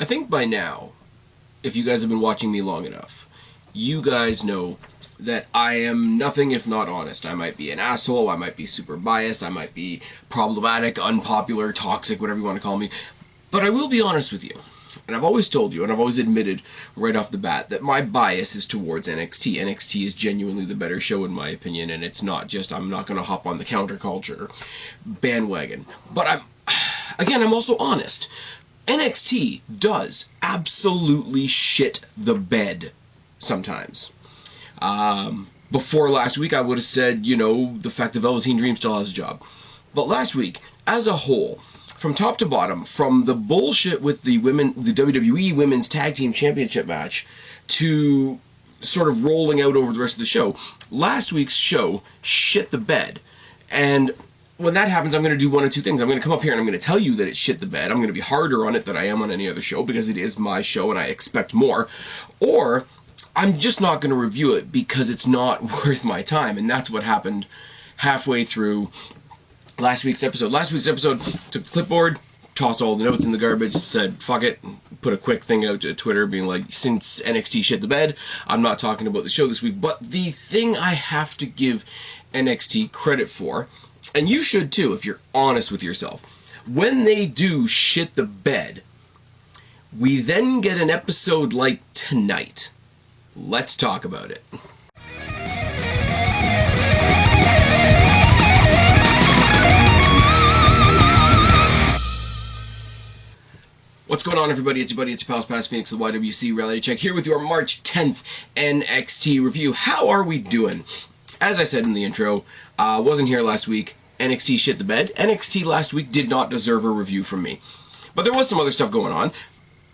I think by now, if you guys have been watching me long enough, you guys know that I am nothing if not honest. I might be an asshole, I might be super biased, I might be problematic, unpopular, toxic, whatever you want to call me, but I will be honest with you. And I've always told you, and I've always admitted right off the bat, that my bias is towards NXT. NXT is genuinely the better show in my opinion, and it's not just, I'm not going to hop on the counterculture bandwagon. But I'm also honest. NXT does absolutely shit the bed sometimes. Before last week, I would have said, the fact that Velveteen Dream still has a job. But last week, as a whole, from top to bottom, from the bullshit with the WWE Women's Tag Team Championship match, to sort of rolling out over the rest of the show, last week's show shit the bed. And when that happens, I'm going to do one of two things. I'm going to come up here and I'm going to tell you that it shit the bed. I'm going to be harder on it than I am on any other show, because it is my show and I expect more. Or I'm just not going to review it because it's not worth my time. And that's what happened halfway through last week's episode. Last week's episode, took the clipboard, tossed all the notes in the garbage, said fuck it, put a quick thing out to Twitter being like, since NXT shit the bed, I'm not talking about the show this week. But the thing I have to give NXT credit for, and you should too if you're honest with yourself, when they do shit the bed, we then get an episode like tonight. Let's talk about it. What's going on, everybody? It's your buddy, it's your pal, Spaz Phoenix, the YWC Reality Check, here with your March 10th NXT review. How are we doing? As I said in the intro, wasn't here last week. NXT shit the bed. NXT last week did not deserve a review from me. But there was some other stuff going on.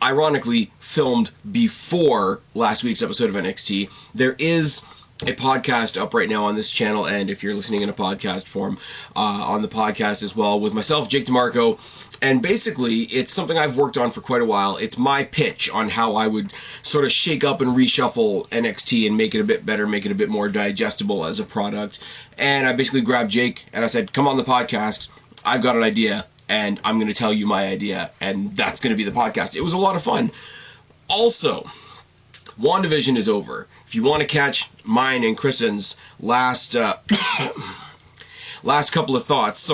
Ironically, filmed before last week's episode of NXT. There is a podcast up right now on this channel, and if you're listening in a podcast form, on the podcast as well, with myself, Jake DeMarco. And basically, it's something I've worked on for quite a while. It's my pitch on how I would sort of shake up and reshuffle NXT and make it a bit better, make it a bit more digestible as a product. And I basically grabbed Jake and I said, come on the podcast, I've got an idea, and I'm going to tell you my idea, and that's going to be the podcast. It was a lot of fun. Also, WandaVision is over. If you want to catch mine and Kristen's last couple of thoughts,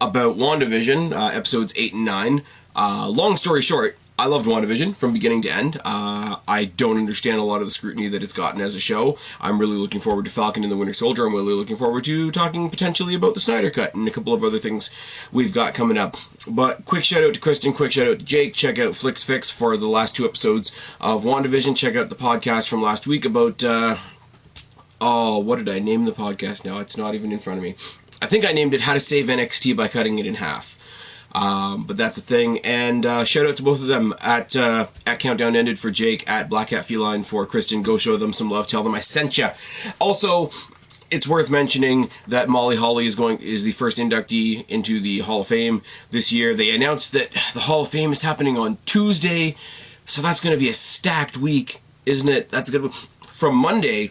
about WandaVision, episodes 8 and 9. Long story short, I loved WandaVision from beginning to end. I don't understand a lot of the scrutiny that it's gotten as a show. I'm really looking forward to Falcon and the Winter Soldier. I'm really looking forward to talking potentially about the Snyder Cut and a couple of other things we've got coming up. But quick shout out to Kristen, quick shout out to Jake. Check out Flix Fix for the last 2 episodes of WandaVision. Check out the podcast from last week about... what did I name the podcast now? It's not even in front of me. I think I named it How to Save NXT by Cutting It in Half. But that's a thing. And shout out to both of them at Countdown Ended for Jake, at Blackheart Feline for Kristen. Go show them some love. Tell them I sent ya. Also, it's worth mentioning that Molly Holly is the first inductee into the Hall of Fame this year. They announced that the Hall of Fame is happening on Tuesday, so that's going to be a stacked week, isn't it? That's good. From Monday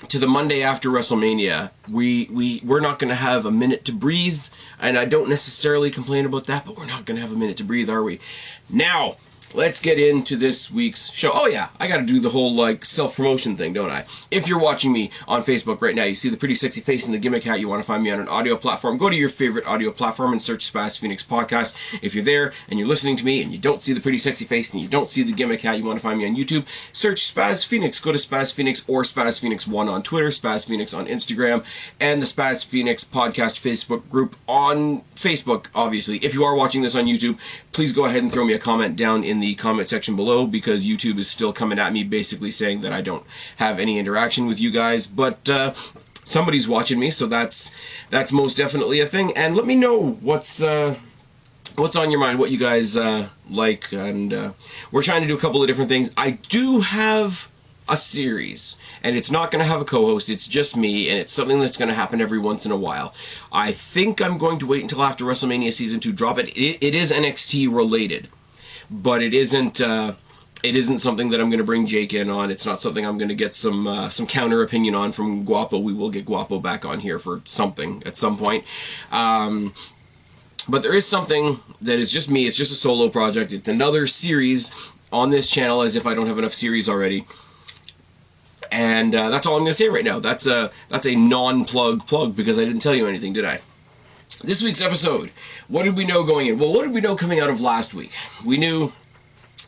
to the Monday after WrestleMania, we're not going to have a minute to breathe, and I don't necessarily complain about that, but we're not going to have a minute to breathe, are we? Now, let's get into this week's show. Oh yeah, I gotta do the whole, self-promotion thing, don't I? If you're watching me on Facebook right now, you see the pretty sexy face and the gimmick hat, you want to find me on an audio platform, go to your favorite audio platform and search Spaz Phoenix Podcast. If you're there and you're listening to me and you don't see the pretty sexy face and you don't see the gimmick hat, you want to find me on YouTube, search Spaz Phoenix. Go to Spaz Phoenix or Spaz Phoenix 1 on Twitter, Spaz Phoenix on Instagram, and the Spaz Phoenix Podcast Facebook group on Facebook, obviously. If you are watching this on YouTube, please go ahead and throw me a comment down in the comment section below, because YouTube is still coming at me basically saying that I don't have any interaction with you guys, but somebody's watching me, so that's most definitely a thing. And let me know what's on your mind, what you guys like, and we're trying to do a couple of different things. I do have a series, and it's not going to have a co-host, it's just me, and it's something that's going to happen every once in a while. I think I'm going to wait until after WrestleMania Season 2 drop it. It is NXT related, but it isn't something that I'm going to bring Jake in on. It's not something I'm going to get some counter opinion on from Guapo. We will get Guapo back on here for something at some point. But there is something that is just me. It's just a solo project. It's another series on this channel, as if I don't have enough series already. And that's all I'm going to say right now. That's a non-plug plug, because I didn't tell you anything, did I? This week's episode, what did we know going in? Well, what did we know coming out of last week? We knew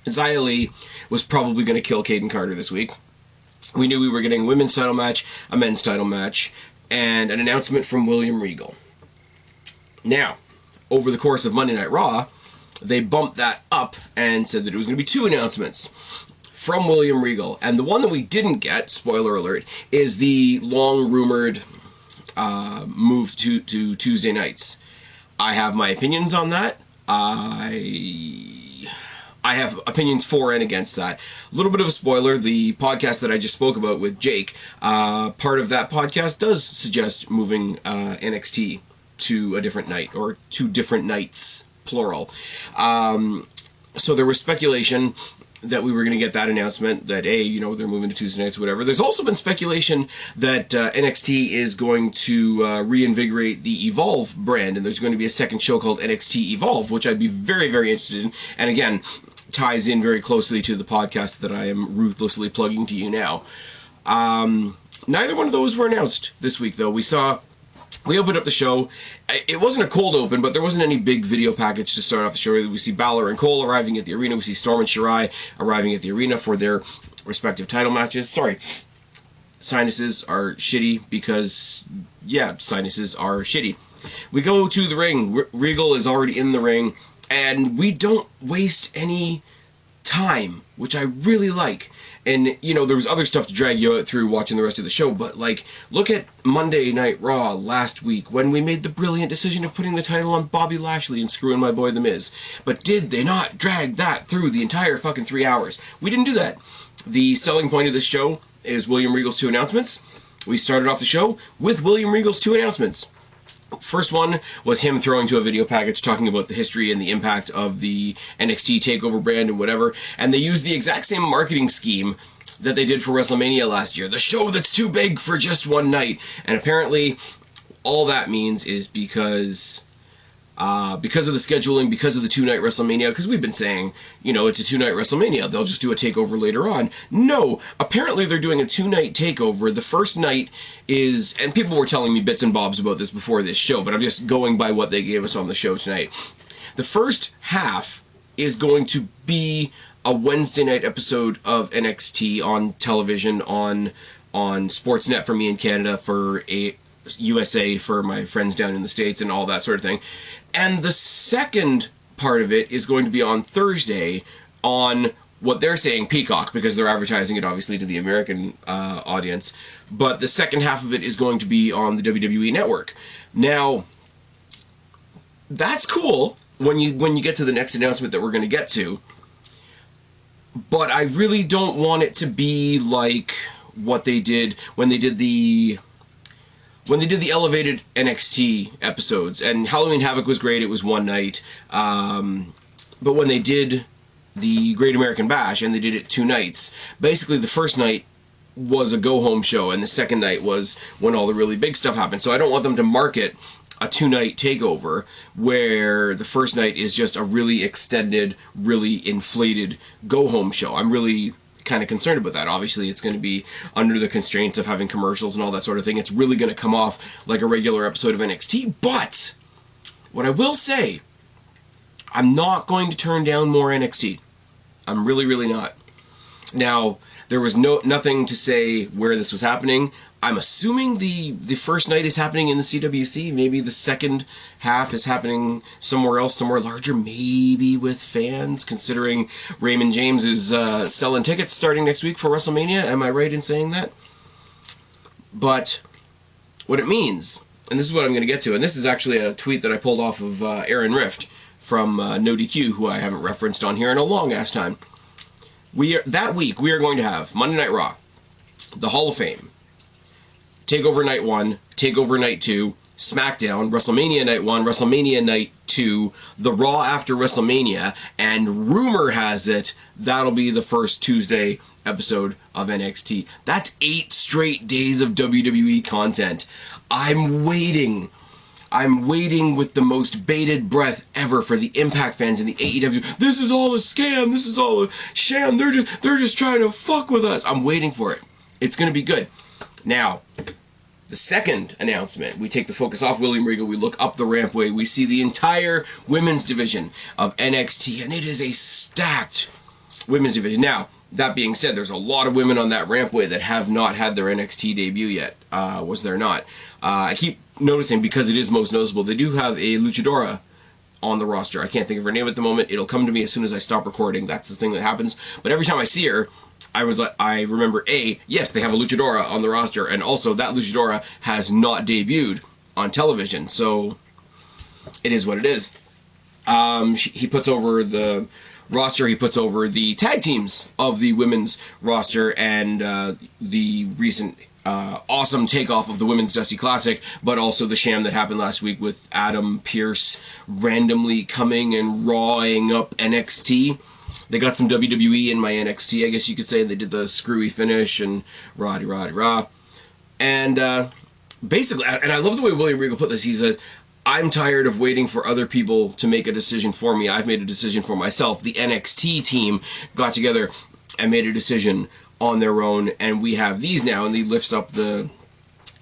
Xia Li was probably going to kill Caden Carter this week. We knew we were getting a women's title match, a men's title match, and an announcement from William Regal. Now, over the course of Monday Night Raw, they bumped that up and said that it was going to be 2 announcements from William Regal. And the one that we didn't get, spoiler alert, is the long-rumored move to Tuesday nights. I have my opinions on that. I have opinions for and against that. A little bit of a spoiler, the podcast that I just spoke about with Jake, part of that podcast does suggest moving NXT to a different night, or 2 different nights, plural. So there was speculation that we were going to get that announcement that, hey, they're moving to Tuesday nights, whatever. There's also been speculation that NXT is going to reinvigorate the Evolve brand, and there's going to be a second show called NXT Evolve, which I'd be very, very interested in. And again, ties in very closely to the podcast that I am ruthlessly plugging to you now. Neither one of those were announced this week, though. We opened up the show. It wasn't a cold open, but there wasn't any big video package to start off the show. We see Balor and Cole arriving at the arena. We see Storm and Shirai arriving at the arena for their respective title matches. Sorry, sinuses are shitty because, yeah, sinuses are shitty. We go to the ring. Regal is already in the ring, and we don't waste any time, which I really like. And, there was other stuff to drag you out through watching the rest of the show, but, look at Monday Night Raw last week when we made the brilliant decision of putting the title on Bobby Lashley and screwing my boy The Miz. But did they not drag that through the entire fucking 3 hours? We didn't do that. The selling point of this show is William Regal's 2 announcements. We started off the show with William Regal's 2 announcements. First one was him throwing to a video package talking about the history and the impact of the NXT TakeOver brand and whatever, and they used the exact same marketing scheme that they did for WrestleMania last year. The show that's too big for just one night. And apparently, all that means is because of the scheduling, because of the 2-night WrestleMania, because we've been saying, it's a 2-night WrestleMania, they'll just do a takeover later on. No, apparently they're doing a 2-night takeover. The first night is, and people were telling me bits and bobs about this before this show, but I'm just going by what they gave us on the show tonight. The first half is going to be a Wednesday night episode of NXT on television, on Sportsnet for me in Canada, for USA for my friends down in the States, and all that sort of thing. And the second part of it is going to be on Thursday on what they're saying Peacock, because they're advertising it obviously to the American audience. But the second half of it is going to be on the WWE Network. Now, that's cool when you get to the next announcement that we're going to get to. But I really don't want it to be like what they did when they did the elevated NXT episodes. And Halloween Havoc was great. It was one night. But when they did the Great American Bash, and they did it 2 nights, basically the first night was a go-home show, and the second night was when all the really big stuff happened. So I don't want them to market a 2-night takeover where the first night is just a really extended, really inflated go-home show. I'm really kind of concerned about that. Obviously, it's going to be under the constraints of having commercials and all that sort of thing. It's really going to come off like a regular episode of NXT. But what I will say, I'm not going to turn down more NXT. I'm really, really not. Now, there was nothing to say where this was happening. I'm assuming the first night is happening in the CWC. Maybe the second half is happening somewhere else, somewhere larger, maybe with fans, considering Raymond James is selling tickets starting next week for WrestleMania. Am I right in saying that? But what it means, and this is what I'm going to get to, and this is actually a tweet that I pulled off of Aaron Rift from NoDQ, who I haven't referenced on here in a long-ass time. That week, we are going to have Monday Night Raw, the Hall of Fame, TakeOver Night 1, TakeOver Night 2, SmackDown, WrestleMania Night 1, WrestleMania Night 2, the Raw after WrestleMania, and rumor has it that'll be the first Tuesday episode of NXT. That's 8 straight days of WWE content. I'm waiting I'm waiting with the most bated breath ever for the Impact fans and the AEW. This is all a scam. This is all a sham. They're just trying to fuck with us. I'm waiting for it. It's going to be good. Now, the second announcement, we take the focus off William Regal, we look up the rampway, we see the entire women's division of NXT, and it is a stacked women's division. Now, that being said, there's a lot of women on that rampway that have not had their NXT debut yet. Was there not? I keep noticing, because it is most noticeable, they do have a luchadora on the roster. I can't think of her name at the moment. It'll come to me as soon as I stop recording. That's the thing that happens. But every time I see her, I remember, yes, they have a luchadora on the roster, and also that luchadora has not debuted on television, so it is what it is. He puts over the roster, he puts over the tag teams of the women's roster, and the recent awesome takeoff of the Women's Dusty Classic, but also the sham that happened last week with Adam Pearce randomly coming and rawing up NXT. They got some WWE in my NXT, I guess you could say. They did the screwy finish and rah. And basically, and I love the way William Regal put this. He said, I'm tired of waiting for other people to make a decision for me. I've made a decision for myself. The NXT team got together and made a decision on their own, and we have these now. And he lifts up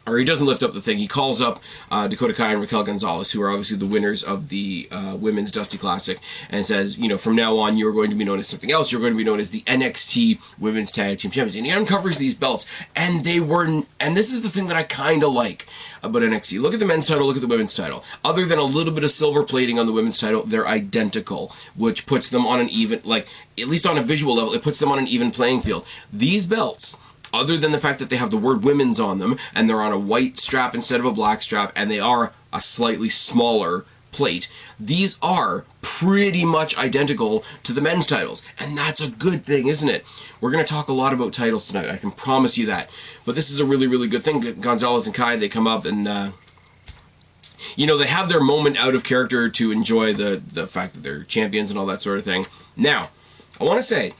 he doesn't lift up the thing. He calls up Dakota Kai and Raquel Gonzalez, who are obviously the winners of the Women's Dusty Classic, and says, from now on, you're going to be known as something else. You're going to be known as the NXT Women's Tag Team Champions. And he uncovers these belts, and and this is the thing that I kind of like about NXT. Look at the men's title, look at the women's title. Other than a little bit of silver plating on the women's title, they're identical, which puts them on an even, at least on a visual level, it puts them on an even playing field. These belts, other than the fact that they have the word women's on them, and they're on a white strap instead of a black strap, and they are a slightly smaller plate, these are pretty much identical to the men's titles. And that's a good thing, isn't it? We're going to talk a lot about titles tonight, I can promise you that. But this is a really, really good thing. Gonzalez and Kai, they come up and, they have their moment out of character to enjoy the fact that they're champions and all that sort of thing. Now, I want to say,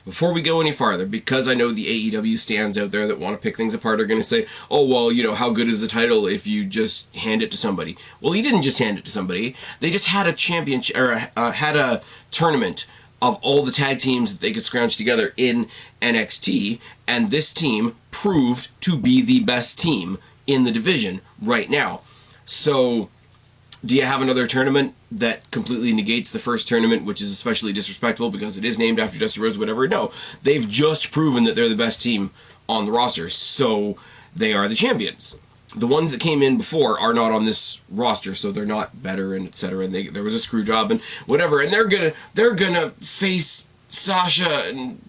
before we go any farther, because I know the AEW stands out there that want to pick things apart are going to say, oh, well, how good is the title if you just hand it to somebody? Well, he didn't just hand it to somebody. They just had a championship, or had a tournament of all the tag teams that they could scrounge together in NXT, and this team proved to be the best team in the division right now. So, do you have another tournament that completely negates the first tournament, which is especially disrespectful because it is named after Dusty Rhodes, whatever? No. They've just proven that they're the best team on the roster, so they are the champions. The ones that came in before are not on this roster, so they're not better, and etc. And there was a screw job and whatever, and they're gonna face Sasha and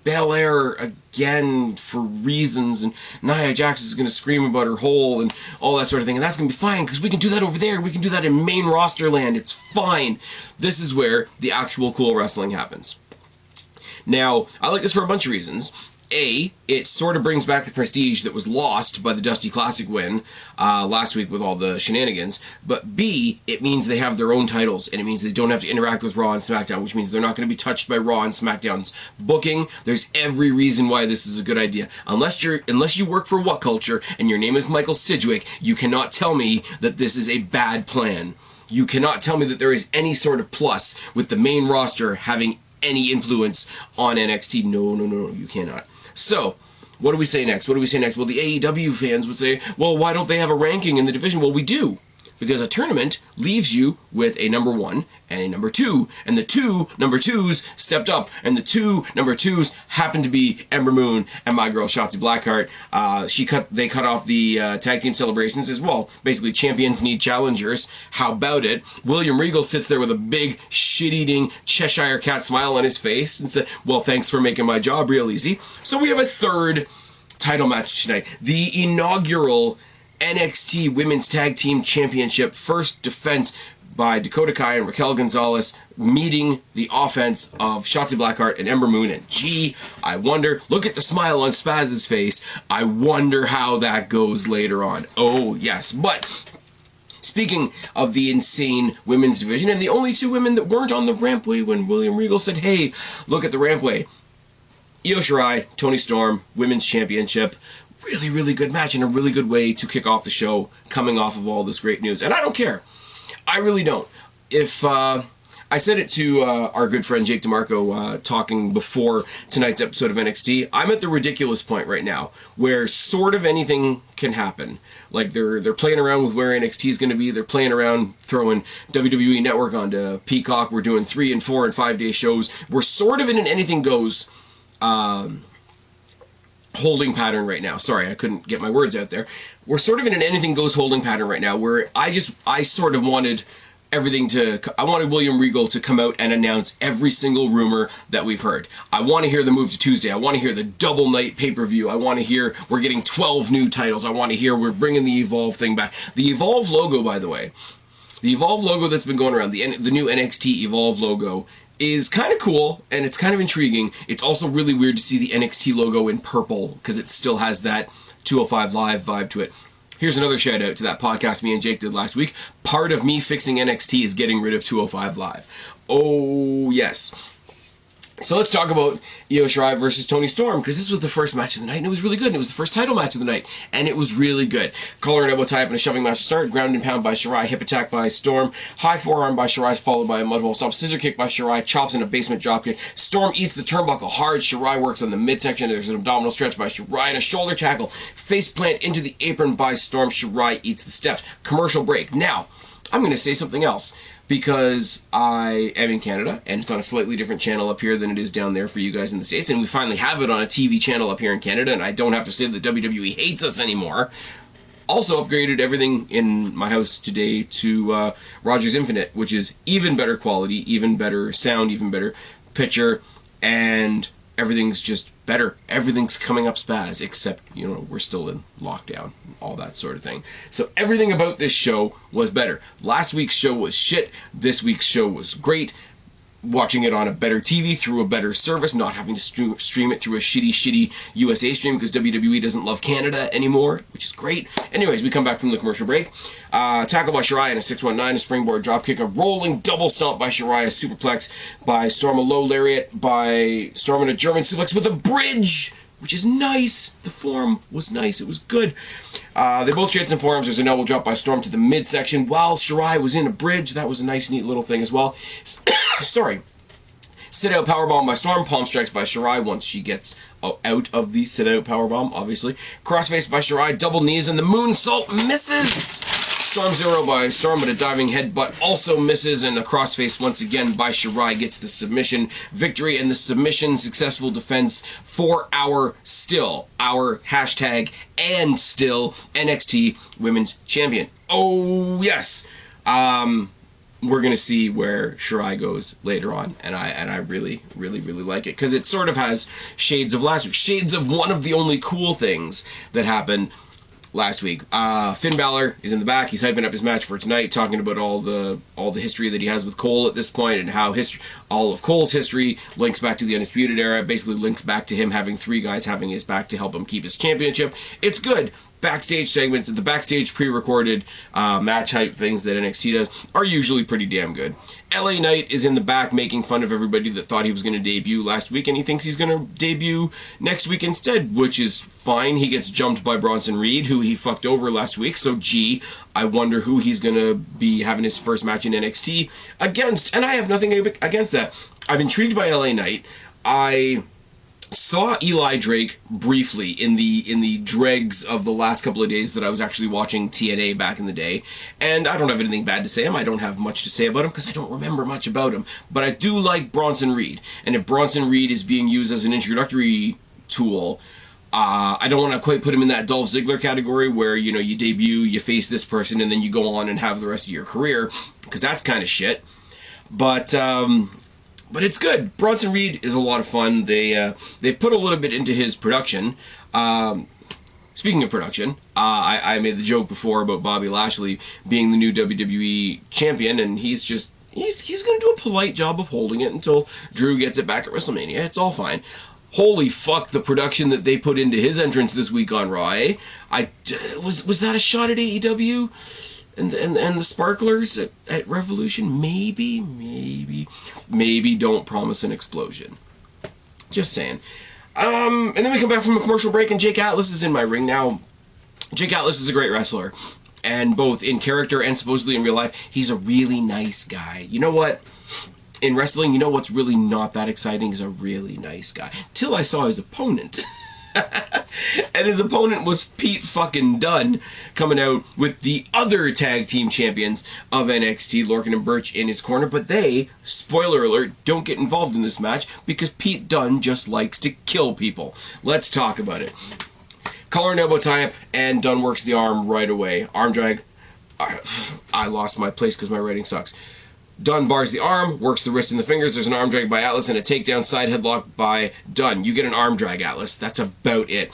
Belair again for reasons, and Nia Jax is going to scream about her hole and all that sort of thing, and that's going to be fine because we can do that over there. We can do that in main roster land. It's fine. This is where the actual cool wrestling happens. Now, I like this for a bunch of reasons. A, it sort of brings back the prestige that was lost by the Dusty Classic win last week with all the shenanigans. But B, it means they have their own titles, and it means they don't have to interact with Raw and SmackDown, which means they're not going to be touched by Raw and SmackDown's booking. There's every reason why this is a good idea. Unless you work for What Culture and your name is Michael Sidgwick, you cannot tell me that this is a bad plan. You cannot tell me that there is any sort of plus with the main roster having any influence on NXT. No, you cannot. So, what do we say next? Well, the AEW fans would say, well, why don't they have a ranking in the division? Well, we do. Because a tournament leaves you with a number 1 and a number 2, and the 2 number 2s stepped up, and the 2 number 2s happened to be Ember Moon and my girl Shotzi Blackheart. They cut off the tag team celebrations as well. Basically, champions need challengers. How about it? William Regal sits there with a big shit-eating Cheshire cat smile on his face and said, well, thanks for making my job real easy. So we have a third title match tonight. The inaugural NXT Women's Tag Team Championship first defense by Dakota Kai and Raquel Gonzalez meeting the offense of Shotzi Blackheart and Ember Moon. And gee, I wonder, look at the smile on Spaz's face, I wonder how that goes later on. Oh yes, but speaking of the insane women's division, and the only 2 women that weren't on the rampway when William Regal said, hey, look at the rampway. Io Shirai, Toni Storm, Women's Championship. really, really good match and a really good way to kick off the show coming off of all this great news. And I don't care. I really don't. If I said it to our good friend Jake DeMarco talking before tonight's episode of NXT, I'm at the ridiculous point right now where sort of anything can happen. Like they're playing around with where NXT is going to be. They're playing around throwing WWE Network onto Peacock. We're doing 3 and 4 and 5 day shows. We're sort of in an anything goes holding pattern right now. Sorry, I couldn't get my words out there. We're sort of in an anything goes holding pattern right now where I sort of wanted everything I wanted William Regal to come out and announce every single rumor that we've heard. I want to hear the move to Tuesday. I want to hear the double night pay-per-view. I want to hear we're getting 12 new titles. I want to hear we're bringing the Evolve thing back. The Evolve logo, by the way, the Evolve logo that's been going around, the new NXT Evolve logo, is kind of cool, and it's kind of intriguing. It's also really weird to see the NXT logo in purple, because it still has that 205 Live vibe to it. Here's another shout out to that podcast me and Jake did last week. Part of me fixing NXT is getting rid of 205 Live. Oh, yes. So let's talk about Io Shirai versus Toni Storm, because this was the first match of the night, and it was really good, and it was the first title match of the night, and it was really good. Collar and elbow tie up and a shoving match to start, ground and pound by Shirai, hip attack by Storm, high forearm by Shirai, followed by a mudhole stomp, scissor kick by Shirai, chops and a basement dropkick. Storm eats the turnbuckle hard, Shirai works on the midsection, there's an abdominal stretch by Shirai, and a shoulder tackle, face plant into the apron by Storm, Shirai eats the steps. Commercial break. Now, I'm going to say something else, because I am in Canada, and it's on a slightly different channel up here than it is down there for you guys in the States, and we finally have it on a TV channel up here in Canada, and I don't have to say that WWE hates us anymore. Also upgraded everything in my house today to Rogers Infinite, which is even better quality, even better sound, even better picture, and everything's just better. Everything's coming up Spaz, except, we're still in lockdown, all that sort of thing. So everything about this show was better. Last week's show was shit. This week's show was great. Watching it on a better TV through a better service, not having to stream it through a shitty USA stream because WWE doesn't love Canada anymore, which is great. Anyways, we come back from the commercial break. Tackle by Shirai and a 619, a springboard dropkick, a rolling double stomp by Shirai, a superplex by Storm, a low lariat by Storm, and a German suplex with a bridge, which is nice. The form was nice. It was good. They both traded some forearms. There's an elbow drop by Storm to the midsection while Shirai was in a bridge. That was a nice, neat little thing as well. Sorry. Sit-out powerbomb by Storm. Palm strikes by Shirai once she gets out of the sit-out powerbomb, obviously. Crossface by Shirai. Double knees, and the moonsault misses. Storm Zero by Storm, but a diving headbutt also misses, and a crossface once again by Shirai gets the submission victory, and the submission successful defense for our hashtag and still NXT Women's Champion. Oh, yes. We're going to see where Shirai goes later on, and I really, really, really like it, because it sort of has shades of last week, shades of one of the only cool things that happened last week. Finn Balor is in the back. He's hyping up his match for tonight, talking about all the history that he has with Cole at this point, and how all of Cole's history links back to the Undisputed Era, basically links back to him having 3 guys having his back to help him keep his championship. It's good. Backstage segments, the backstage pre-recorded match hype things that NXT does are usually pretty damn good. LA Knight is in the back making fun of everybody that thought he was going to debut last week, and he thinks he's going to debut next week instead, which is fine. He gets jumped by Bronson Reed, who he fucked over last week, so I wonder who he's going to be having his first match in NXT against, and I have nothing against that. I'm intrigued by LA Knight. I saw Eli Drake briefly in the dregs of the last couple of days that I was actually watching TNA back in the day, and I don't have anything bad to say him. I don't have much to say about him because I don't remember much about him, but I do like Bronson Reed, and if Bronson Reed is being used as an introductory tool, I don't want to quite put him in that Dolph Ziggler category where, you debut, you face this person, and then you go on and have the rest of your career, because that's kind of shit. But it's good. Bronson Reed is a lot of fun. They've put a little bit into his production. Speaking of production, I made the joke before about Bobby Lashley being the new WWE champion, and he's going to do a polite job of holding it until Drew gets it back at WrestleMania. It's all fine. Holy fuck, the production that they put into his entrance this week on Raw, eh? Was that a shot at AEW? And the sparklers at Revolution? Maybe don't promise an explosion. Just saying. And then we come back from a commercial break, and Jake Atlas is in my ring. Now, Jake Atlas is a great wrestler, and both in character and supposedly in real life, he's a really nice guy. You know what? In wrestling, you know what's really not that exciting is a really nice guy. Till I saw his opponent. And his opponent was Pete fucking Dunne, coming out with the other tag team champions of NXT, Lorcan and Birch, in his corner. But they, spoiler alert, don't get involved in this match because Pete Dunne just likes to kill people. Let's talk about it. Collar and elbow tie-up, and Dunne works the arm right away. Arm drag. I lost my place because my writing sucks. Dunne bars the arm, works the wrist and the fingers. There's an arm drag by Atlas and a takedown side headlock by Dunne. You get an arm drag, Atlas. That's about it.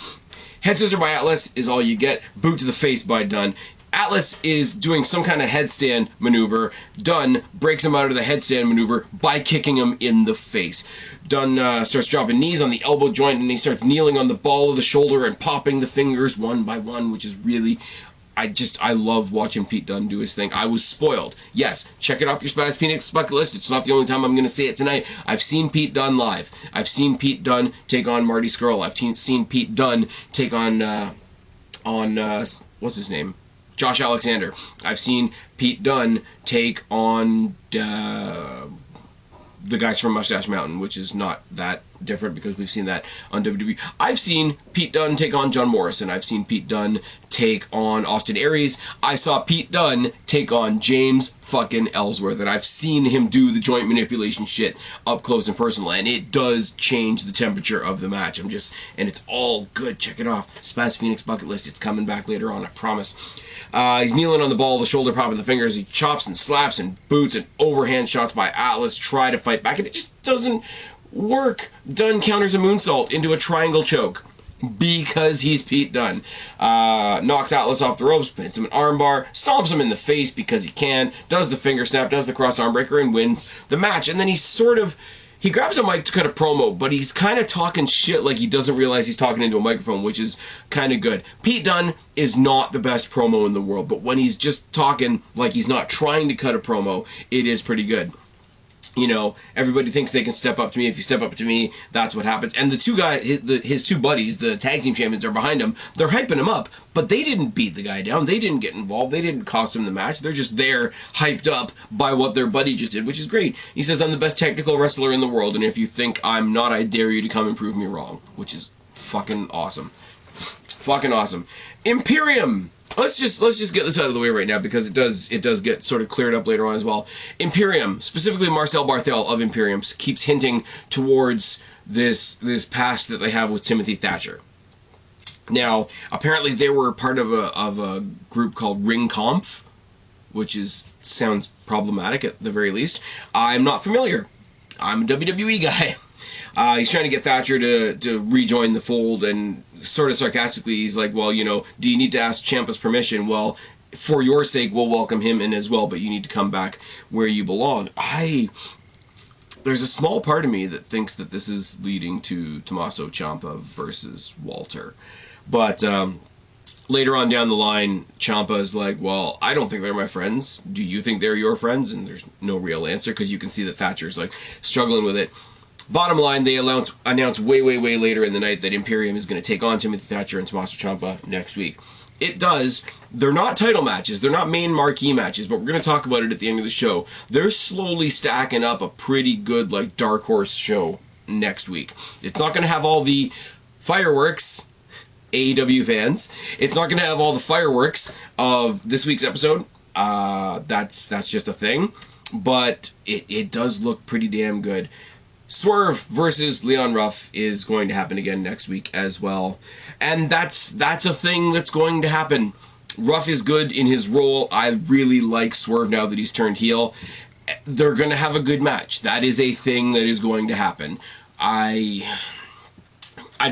Head scissor by Atlas is all you get. Boot to the face by Dunne. Atlas is doing some kind of headstand maneuver. Dunne breaks him out of the headstand maneuver by kicking him in the face. Dunne starts dropping knees on the elbow joint, and he starts kneeling on the ball of the shoulder and popping the fingers one by one, which is really... I love watching Pete Dunne do his thing. I was spoiled. Yes, check it off your Spaz Phoenix bucket list. It's not the only time I'm going to say it tonight. I've seen Pete Dunne live. I've seen Pete Dunne take on Marty Scurll. I've seen Pete Dunne take on what's his name? Josh Alexander. I've seen Pete Dunne take on the guys from Mustache Mountain, which is not that different because we've seen that on WWE. I've seen Pete Dunne take on John Morrison. I've seen Pete Dunne take on Austin Aries. I saw Pete Dunne take on James fucking Ellsworth, and I've seen him do the joint manipulation shit up close and personal, and it does change the temperature of the match. And it's all good. Check it off. Spaz Phoenix bucket list. It's coming back later on, I promise. He's kneeling on the ball, the shoulder, popping the fingers. He chops and slaps and boots and overhand shots by Atlas. Try to fight back, and it just doesn't work. Dunne counters a moonsault into a triangle choke because he's Pete Dunne. Knocks Atlas off the ropes, hits him an armbar, stomps him in the face because he can, does the finger snap, does the cross arm breaker, and wins the match. And then he grabs a mic to cut a promo, but he's kind of talking shit like he doesn't realize he's talking into a microphone, which is kind of good. Pete Dunne is not the best promo in the world, but when he's just talking like he's not trying to cut a promo, it is pretty good. You know, everybody thinks they can step up to me. If you step up to me, that's what happens. And the two guys, his two buddies, the tag team champions, are behind him. They're hyping him up, but they didn't beat the guy down. They didn't get involved. They didn't cost him the match. They're just there, hyped up by what their buddy just did, which is great. He says, "I'm the best technical wrestler in the world, and if you think I'm not, I dare you to come and prove me wrong," which is fucking awesome. Fucking awesome. Imperium. Let's just get this out of the way right now because it does get sort of cleared up later on as well. Imperium, specifically Marcel Barthel of Imperium, keeps hinting towards this past that they have with Timothy Thatcher. Now, apparently they were part of a group called Ring Kampf, which sounds problematic at the very least. I'm not familiar. I'm a WWE guy. He's trying to get Thatcher to rejoin the fold, and sort of sarcastically, he's like, well, you know, do you need to ask Ciampa's permission? Well, for your sake, we'll welcome him in as well, but you need to come back where you belong. There's a small part of me that thinks that this is leading to Tommaso Ciampa versus Walter. But later on down the line, Ciampa is like, well, I don't think they're my friends. Do you think they're your friends? And there's no real answer because you can see that Thatcher's like struggling with it. Bottom line, they announce way later in the night that Imperium is going to take on Timothy Thatcher and Tommaso Ciampa next week. It does. They're not title matches. They're not main marquee matches, but we're going to talk about it at the end of the show. They're slowly stacking up a pretty good, like, dark horse show next week. It's not going to have all the fireworks, AEW fans. It's not going to have all the fireworks of this week's episode. That's just a thing. But it does look pretty damn good. Swerve versus Leon Ruff is going to happen again next week as well. And that's a thing that's going to happen. Ruff is good in his role. I really like Swerve now that he's turned heel. They're going to have a good match. That is a thing that is going to happen. I'd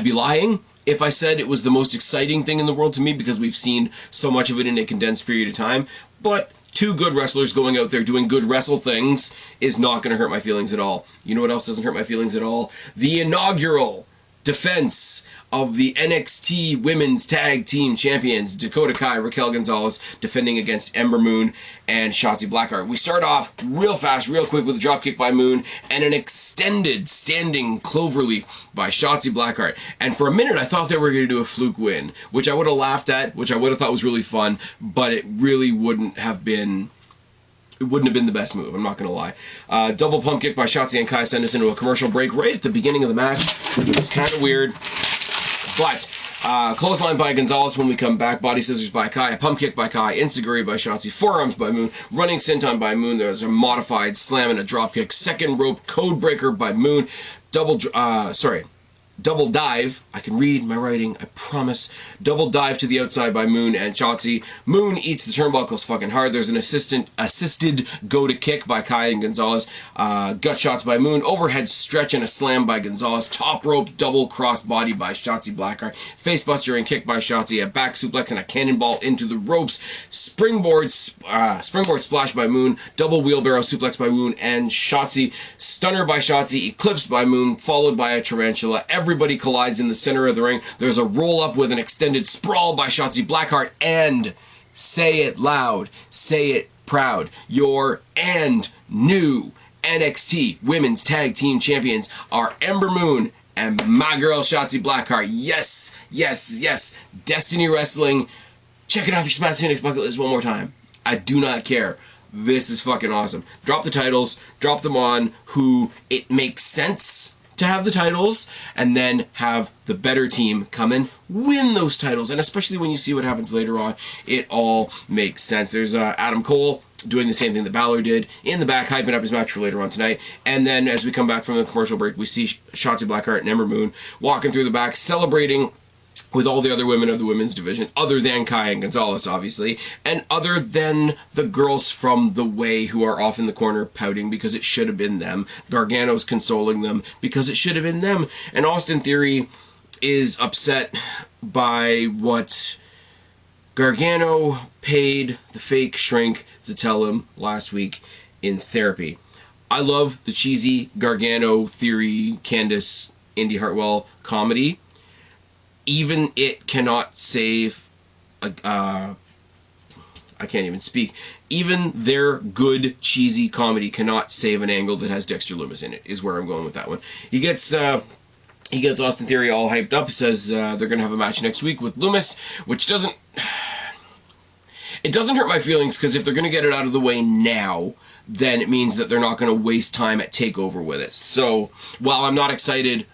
be lying if I said it was the most exciting thing in the world to me because we've seen so much of it in a condensed period of time. But two good wrestlers going out there doing good wrestle things is not going to hurt my feelings at all. You know what else doesn't hurt my feelings at all? The inaugural defense of the NXT Women's Tag Team Champions, Dakota Kai, Raquel Gonzalez, defending against Ember Moon and Shotzi Blackheart. We start off real fast, real quick with a dropkick by Moon and an extended standing cloverleaf by Shotzi Blackheart. And for a minute, I thought they were going to do a fluke win, which I would have laughed at, which I would have thought was really fun, but it really wouldn't have been... It wouldn't have been the best move, I'm not going to lie. Double pump kick by Shotzi and Kai send us into a commercial break right at the beginning of the match. It's kind of weird. But clothesline by Gonzalez when we come back. Body scissors by Kai. A pump kick by Kai. Enziguri by Shotzi. Forearms by Moon. Running senton by Moon. There's a modified slam and a drop kick. Second rope code breaker by Moon. Double dive. I can read my writing, I promise. Double dive to the outside by Moon and Shotzi. Moon eats the turnbuckles fucking hard. There's an assisted go to kick by Kai and Gonzalez. Gut shots by Moon. Overhead stretch and a slam by Gonzalez. Top rope double cross body by Shotzi Blackheart. Facebuster and kick by Shotzi. A back suplex and a cannonball into the ropes. Springboard splash by Moon. Double wheelbarrow suplex by Moon and Shotzi. Stunner by Shotzi. Eclipse by Moon. Followed by a tarantula. Everybody collides in the center of the ring. There's a roll-up with an extended sprawl by Shotzi Blackheart. And, say it loud, say it proud, your and new NXT Women's Tag Team Champions are Ember Moon and my girl Shotzi Blackheart. Yes, yes, yes. Destiny Wrestling. Check it off your Spaz Phoenix bucket list one more time. I do not care. This is fucking awesome. Drop the titles, drop them on who it makes sense to have the titles, and then have the better team come and win those titles. And especially when you see what happens later on, it all makes sense. There's Adam Cole doing the same thing that Balor did in the back, hyping up his match for later on tonight. And then as we come back from the commercial break, we see Shotzi Blackheart and Ember Moon walking through the back, celebrating with all the other women of the women's division, other than Kai and Gonzalez, obviously, and other than the girls from The Way who are off in the corner pouting because it should have been them. Gargano's consoling them because it should have been them. And Austin Theory is upset by what Gargano paid the fake shrink to tell him last week in therapy. I love the cheesy Gargano, Theory, Candice, Indy Hartwell comedy. Even it cannot save I can't even speak. Even their good, cheesy comedy cannot save an angle that has Dexter Lumis in it, is where I'm going with that one. He gets Austin Theory all hyped up, says they're going to have a match next week with Lumis, which doesn't... It doesn't hurt my feelings, because if they're going to get it out of the way now, then it means that they're not going to waste time at TakeOver with it. So, while I'm not excited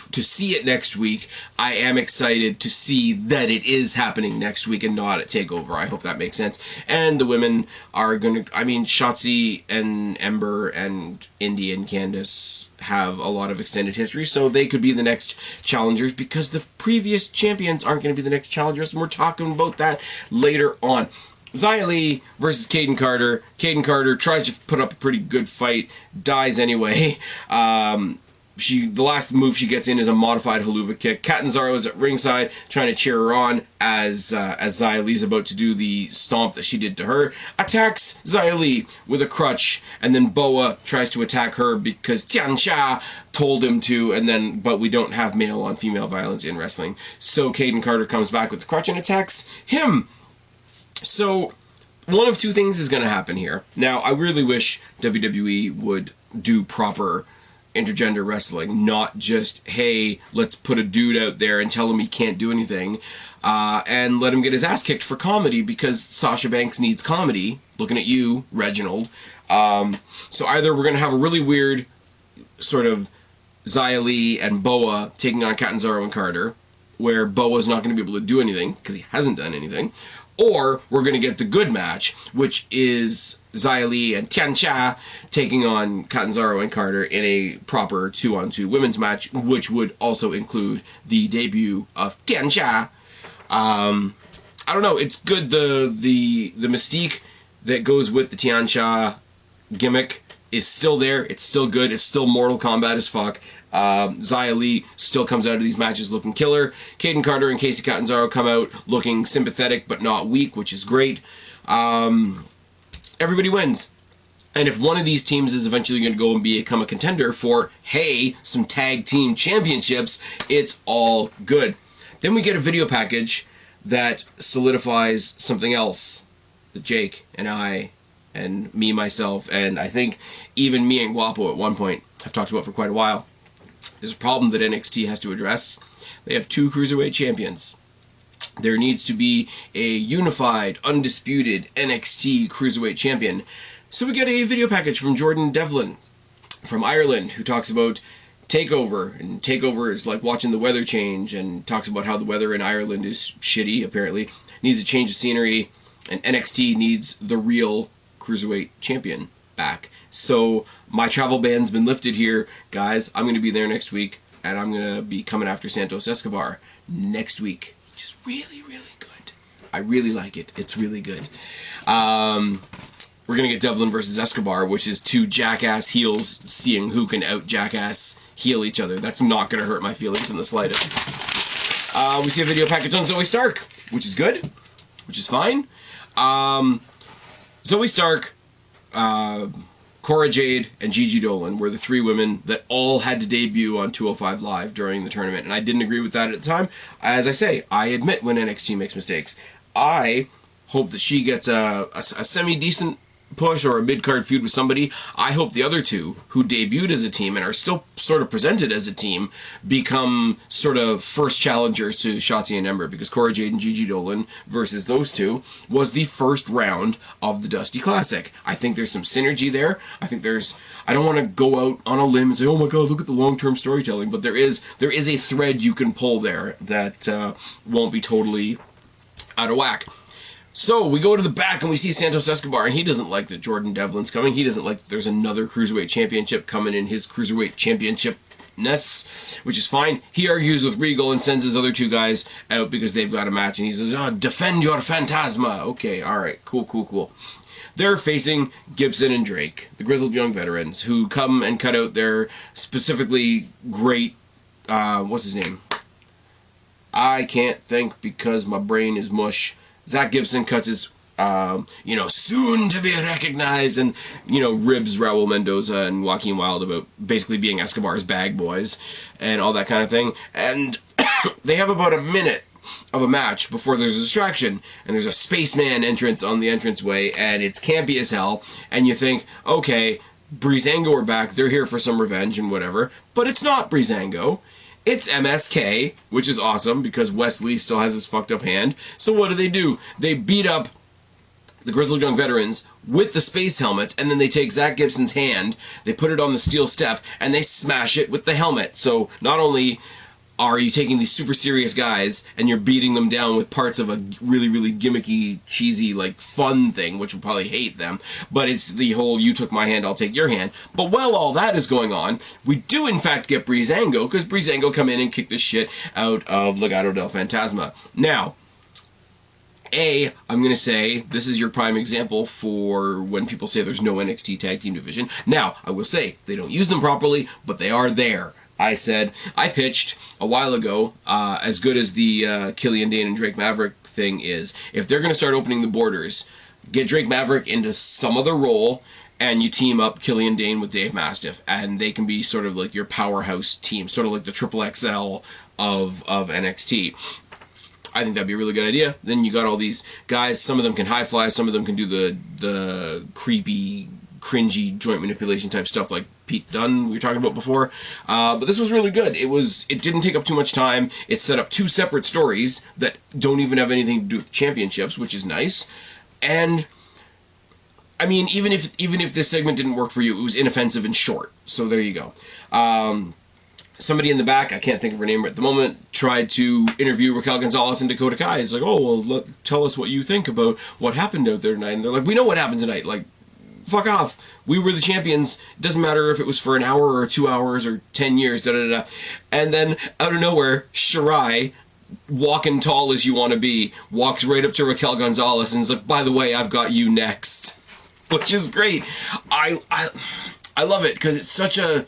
to see it next week, I am excited to see that it is happening next week and not at TakeOver. I hope that makes sense. And the women are going to... I mean, Shotzi and Ember and Indy and Candice have a lot of extended history, so they could be the next challengers, because the previous champions aren't going to be the next challengers, and we're talking about that later on. Xia Li versus Caden Carter. Caden Carter tries to put up a pretty good fight, dies anyway. The last move she gets in is a modified haluva kick. Catanzaro is at ringside trying to cheer her on as Xia Li's about to do the stomp that she did to her. Attacks Xia Li with a crutch, and then Boa tries to attack her because Tiancha told him to, but we don't have male on female violence in wrestling. So Caden Carter comes back with the crutch and attacks him. So one of two things is going to happen here. Now, I really wish WWE would do proper intergender wrestling, not just, hey, let's put a dude out there and tell him he can't do anything, and let him get his ass kicked for comedy, because Sasha Banks needs comedy. Looking at you, Reginald. So either we're going to have a really weird sort of Xia Li and Boa taking on Catanzaro and Carter, where Boa's not going to be able to do anything, because he hasn't done anything, or we're going to get the good match, which is Xia Li and Tiancha taking on Catanzaro and Carter in a proper 2-on-2 women's match, which would also include the debut of Tiancha. I don't know, it's good. The mystique that goes with the Tiancha gimmick is still there. It's still good. It's still Mortal Kombat as fuck. Xia Li still comes out of these matches looking killer. Caden Carter and Casey Catanzaro come out looking sympathetic but not weak, which is great. Everybody wins. And if one of these teams is eventually going to go and become a contender for, hey, some tag team championships, it's all good. Then we get a video package that solidifies something else that Jake and I and me, myself, and I think even me and Guapo at one point have talked about for quite a while. There's a problem that NXT has to address. They have 2 Cruiserweight champions. There needs to be a unified, undisputed NXT Cruiserweight champion. So we get a video package from Jordan Devlin from Ireland, who talks about TakeOver, and TakeOver is like watching the weather change, and talks about how the weather in Ireland is shitty, apparently. Needs a change of scenery, and NXT needs the real Cruiserweight champion back. So my travel ban's been lifted here, guys. I'm going to be there next week, and I'm going to be coming after Santos Escobar next week, which is really, really good. I really like it. It's really good. We're going to get Devlin versus Escobar, which is 2 jackass heels seeing who can out-jackass heel each other. That's not going to hurt my feelings in the slightest. We see a video package on Zoe Stark, which is good, which is fine. Zoe Stark, Cora Jade, and Gigi Dolan were the 3 women that all had to debut on 205 Live during the tournament, and I didn't agree with that at the time. As I say, I admit when NXT makes mistakes. I hope that she gets a semi-decent push or a mid-card feud with somebody. I hope the other 2, who debuted as a team and are still sort of presented as a team, become sort of first challengers to Shotzi and Ember, because Cora Jade and Gigi Dolan versus those 2 was the first round of the Dusty Classic. I think there's some synergy there. I don't want to go out on a limb and say, oh my god, look at the long-term storytelling, but there is a thread you can pull there that won't be totally out of whack. So we go to the back and we see Santos Escobar, and he doesn't like that Jordan Devlin's coming. He doesn't like that there's another Cruiserweight Championship coming in his Cruiserweight Championship-ness, which is fine. He argues with Regal and sends his other 2 guys out because they've got a match, and he says, oh, defend your Phantasma. Okay, alright, cool. They're facing Gibson and Drake, the Grizzled Young Veterans, who come and cut out their specifically great, what's his name? I can't think because my brain is mush. Zach Gibson cuts his, soon to be recognized, and, ribs Raul Mendoza and Joaquin Wilde about basically being Escobar's bag boys and all that kind of thing. And they have about a minute of a match before there's a distraction, and there's a spaceman entrance on the entranceway, and it's campy as hell, and you think, okay, Breezango are back, they're here for some revenge and whatever, but it's not Breezango. It's MSK, which is awesome because Wesley still has his fucked up hand. So what do? They beat up the Grizzled Young Veterans with the space helmet, and then they take Zach Gibson's hand, they put it on the steel step, and they smash it with the helmet. So not only are you taking these super serious guys and you're beating them down with parts of a really, really gimmicky, cheesy, fun thing, which will probably hate them, but it's the whole you took my hand, I'll take your hand. But while all that is going on, we do in fact get Breezango, because Breezango come in and kick the shit out of Legado del Fantasma. Now, I'm going to say this is your prime example for when people say there's no NXT tag team division. Now, I will say, they don't use them properly, but they are there. I pitched a while ago, as good as the Killian Dane and Drake Maverick thing is, if they're going to start opening the borders, get Drake Maverick into some other role, and you team up Killian Dane with Dave Mastiff, and they can be sort of like your powerhouse team, sort of like the Triple XL of NXT. I think that'd be a really good idea. Then you got all these guys, some of them can high fly, some of them can do the creepy, cringy joint manipulation type stuff like Pete Dunne we were talking about before. But this was really good. It didn't take up too much time. It set up 2 separate stories that don't even have anything to do with championships, which is nice. And I mean, even if this segment didn't work for you, it was inoffensive and short. So there you go. Somebody in the back, I can't think of her name at the moment, tried to interview Raquel Gonzalez and Dakota Kai. It's like, oh, well, tell us what you think about what happened out there tonight. And they're like, we know what happened tonight. Like, fuck off. We were the champions. It doesn't matter if it was for an hour or 2 hours or 10 years, da-da-da-da. And then, out of nowhere, Shirai, walking tall as you want to be, walks right up to Raquel Gonzalez and is like, by the way, I've got you next. Which is great. I love it, because it's such a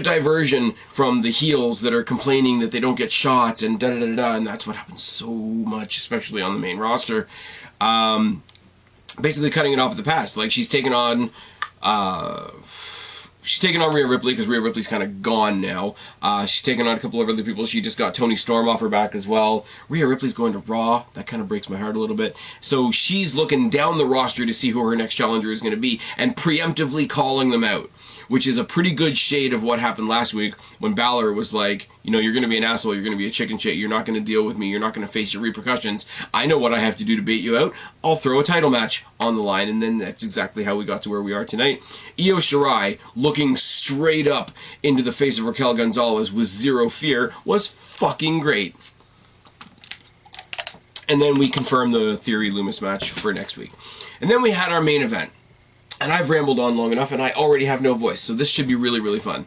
diversion from the heels that are complaining that they don't get shots and da-da-da-da, and that's what happens so much, especially on the main roster. Basically cutting it off at the pass. Like, she's taken on She's taking on Rhea Ripley because Rhea Ripley's kind of gone now. She's taking on a couple of other people. She just got Toni Storm off her back as well. Rhea Ripley's going to Raw. That kind of breaks my heart a little bit. So she's looking down the roster to see who her next challenger is going to be and preemptively calling them out, which is a pretty good shade of what happened last week when Balor was like, you know, you're going to be an asshole, you're going to be a chicken shit, you're not going to deal with me, you're not going to face your repercussions. I know what I have to do to bait you out. I'll throw a title match on the line, and then that's exactly how we got to where we are tonight. Io Shirai, looking straight up into the face of Raquel Gonzalez with zero fear, was fucking great. And then we confirmed the Theory Loomis match for next week. And then we had our main event. And I've rambled on long enough, and I already have no voice, so this should be really, really fun.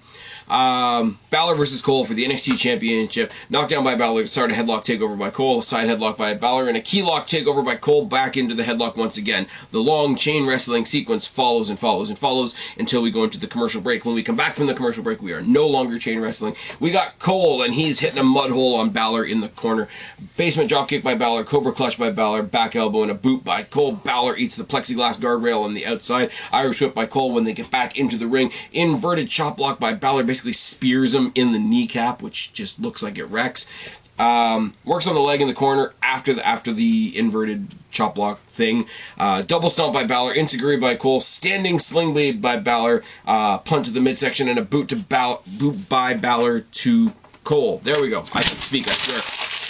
Balor versus Cole for the NXT Championship. Knockdown by Balor, started a headlock takeover by Cole, a side headlock by Balor, and a key lock takeover by Cole back into the headlock once again. The long chain wrestling sequence follows and follows and follows until we go into the commercial break. When we come back from the commercial break, we are no longer chain wrestling. We got Cole, and he's hitting a mud hole on Balor in the corner. Basement dropkick by Balor, Cobra clutch by Balor, back elbow and a boot by Cole. Balor eats the plexiglass guardrail on the outside. Irish whip by Cole when they get back into the ring. Inverted chop block by Balor, basically spears him in the kneecap, which just looks like it wrecks. Works on the leg in the corner after the inverted chop block thing. Double stomp by Balor, enziguri by Cole, standing sling blade by Balor, punt to the midsection, and a boot by Balor to Cole. There we go. I can speak, I swear.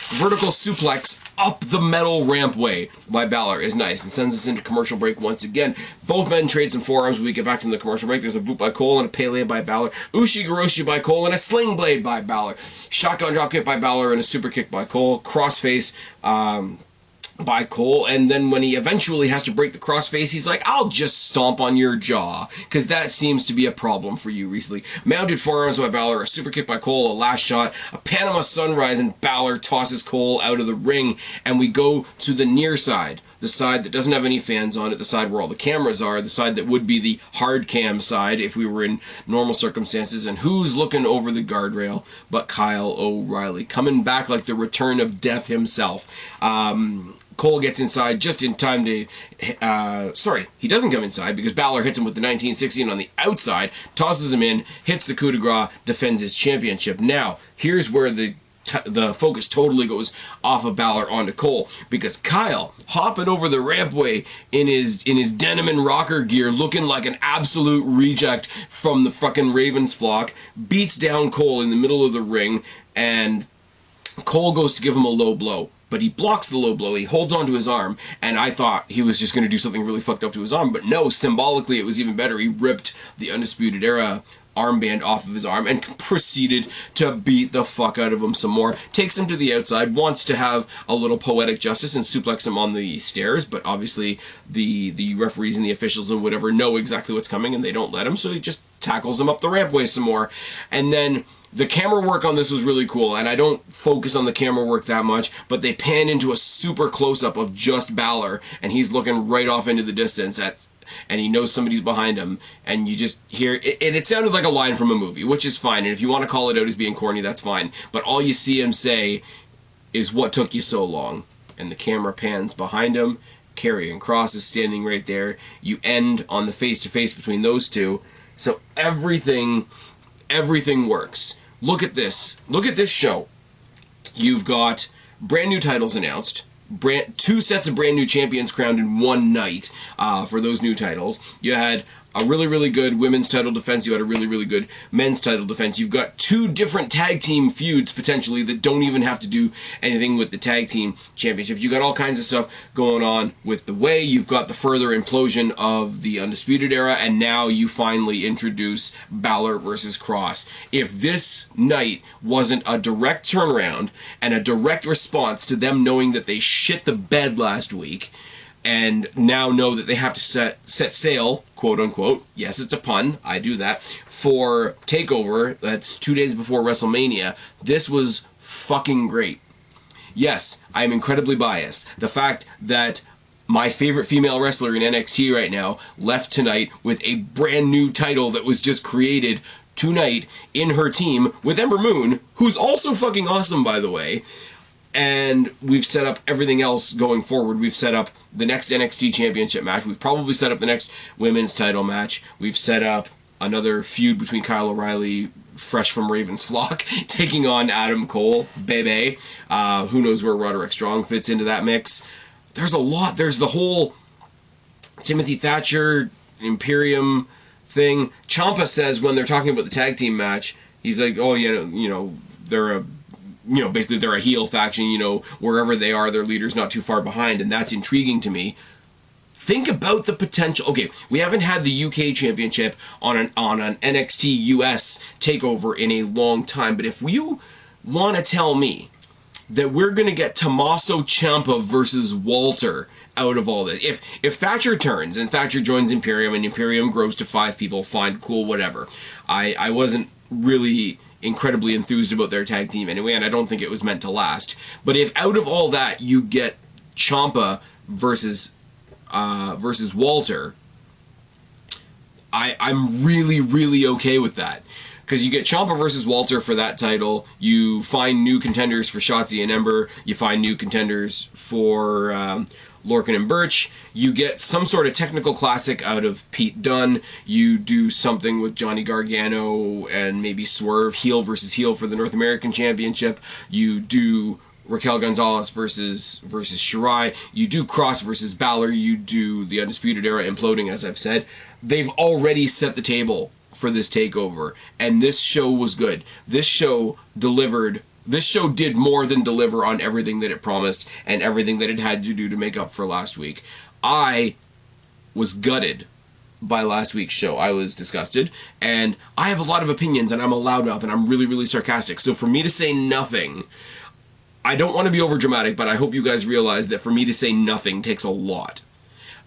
Vertical suplex up the metal rampway by Balor is nice and sends us into commercial break once again. Both men trade some forearms when we get back to the commercial break. There's a boot by Cole and a Pele by Balor. Ushi-Goroshi by Cole and a sling blade by Balor. Shotgun dropkick by Balor and a super kick by Cole. Crossface by Cole, and then when he eventually has to break the crossface, he's like, I'll just stomp on your jaw, because that seems to be a problem for you recently. Mounted forearms by Balor, a super kick by Cole, a last shot, a Panama Sunrise, and Balor tosses Cole out of the ring, and we go to the near side, the side that doesn't have any fans on it, the side where all the cameras are, the side that would be the hard cam side if we were in normal circumstances, and who's looking over the guardrail but Kyle O'Reilly, coming back like the return of death himself. Cole gets inside just in time to... he doesn't come inside because Balor hits him with the 1916 on the outside, tosses him in, hits the coup de grace, defends his championship. Now, here's where the focus totally goes off of Balor onto Cole, because Kyle, hopping over the rampway in his denim and rocker gear, looking like an absolute reject from the fucking Ravens flock, beats down Cole in the middle of the ring, and Cole goes to give him a low blow. But he blocks the low blow, he holds onto his arm, and I thought he was just going to do something really fucked up to his arm, but no, symbolically it was even better. He ripped the Undisputed Era armband off of his arm and proceeded to beat the fuck out of him some more. Takes him to the outside, wants to have a little poetic justice and suplex him on the stairs, but obviously the referees and the officials and whatever know exactly what's coming and they don't let him, so he just tackles him up the rampway some more. And then the camera work on this was really cool, and I don't focus on the camera work that much, but they pan into a super close-up of just Balor, and he's looking right off into the distance and he knows somebody's behind him, and you just hear it, and it sounded like a line from a movie, which is fine, and if you want to call it out as being corny, that's fine, but all you see him say is, "What took you so long?" And the camera pans behind him, Karrion Kross is standing right there, you end on the face-to-face between those two, so everything works. Look at this show. You've got brand new titles announced, two sets of brand new champions crowned in one night for those new titles. You had a really, really good women's title defense. You had a really, really good men's title defense. You've got two different tag team feuds, potentially, that don't even have to do anything with the tag team championships. You've got all kinds of stuff going on with the way. You've got the further implosion of the Undisputed Era, and now you finally introduce Balor versus Kross. If this night wasn't a direct turnaround and a direct response to them knowing that they shit the bed last week, and now know that they have to set sail, quote unquote, yes, it's a pun, I do that, for TakeOver, that's 2 days before WrestleMania, this was fucking great. Yes, I'm incredibly biased. The fact that my favorite female wrestler in NXT right now left tonight with a brand new title that was just created tonight in her team with Ember Moon, who's also fucking awesome, by the way, And we've set up everything else going forward. We've set up the next NXT Championship match. We've probably set up the next women's title match. We've set up another feud between Kyle O'Reilly, fresh from Raven's flock, taking on Adam Cole, Bebe. Who knows where Roderick Strong fits into that mix. There's a lot. There's the whole Timothy Thatcher Imperium thing. Ciampa says when they're talking about the tag team match, he's like, oh, they're basically they're a heel faction, wherever they are, their leader's not too far behind, and that's intriguing to me. Think about the potential. Okay, we haven't had the UK Championship on an NXT US takeover in a long time, but if you want to tell me that we're going to get Tommaso Ciampa versus Walter out of all this, if Thatcher turns and Thatcher joins Imperium and Imperium grows to 5 people, fine, cool, whatever. I wasn't really incredibly enthused about their tag team anyway, and I don't think it was meant to last. But if out of all that you get Ciampa versus Walter, I'm really, really okay with that. Because you get Ciampa versus Walter for that title, you find new contenders for Shotzi and Ember, you find new contenders for Lorcan and Birch, you get some sort of technical classic out of Pete Dunne, you do something with Johnny Gargano and maybe Swerve, heel versus heel for the North American Championship, you do Raquel Gonzalez versus Shirai, you do Cross versus Balor, you do the Undisputed Era imploding, as I've said. They've already set the table for this takeover, and this show was good. This show delivered. This show did more than deliver on everything that it promised and everything that it had to do to make up for last week. I was gutted by last week's show. I was disgusted, and I have a lot of opinions, and I'm a loudmouth, and I'm really, really sarcastic. So for me to say nothing, I don't want to be overdramatic, but I hope you guys realize that for me to say nothing takes a lot.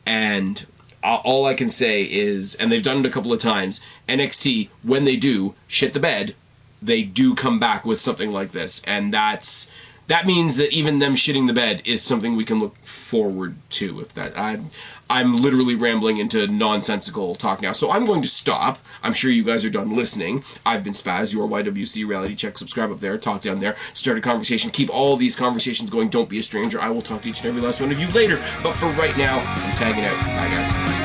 And all I can say is, and they've done it a couple of times, NXT, when they do shit the bed, they do come back with something like this. And that means that even them shitting the bed is something we can look forward to. I'm literally rambling into nonsensical talk now, so I'm going to stop. I'm sure you guys are done listening. I've been Spaz, your YWC Reality Check. Subscribe up there, talk down there, start a conversation. Keep all these conversations going. Don't be a stranger. I will talk to each and every last one of you later. But for right now, I'm tagging out. Bye, guys.